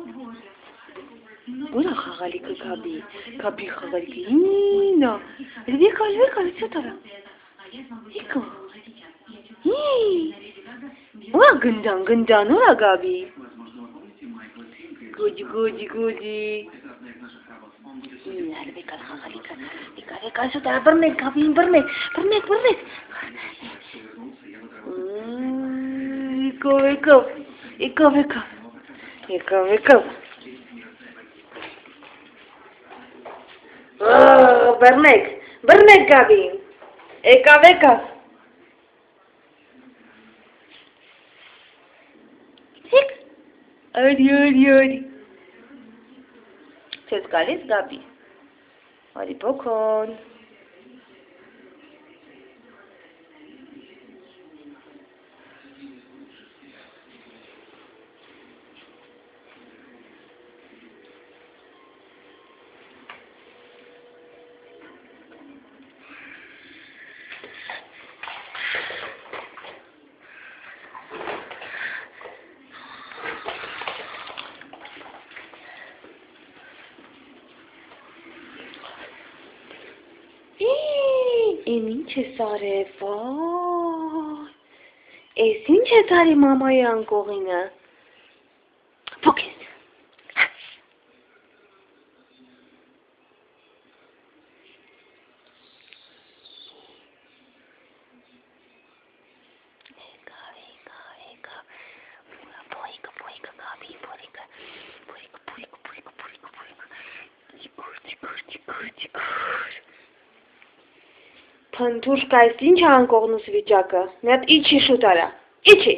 Ո՞ր է խաղալիքը Գաբի։ Գաբի խաղալիքը ինա։ Վեկալ, čo տարա։ Եկա։ Ո՞ր է գնդան, ո՞ր է Գաբի։ Գոդի։ Վեկալ խաղալիքը։ Վեկալ, čo տարա, բռնեք Գաբին, բռնեք։ Եկավ։ Բռնեք Գաբին։ Եկավ։ Հիկ։ Արի։ Չես գալիս Գաբի։ Արի փոքոն։ Էն ինչ ես արել, վայ, էս ինչ ես արել մամայի անկողինը, փոք ես, բորիկը, Գաբի, բորիկը, Փնթուրք այս ինչ անկողնուս վիճակը, մի հատ իջի շուտ արա, իջի։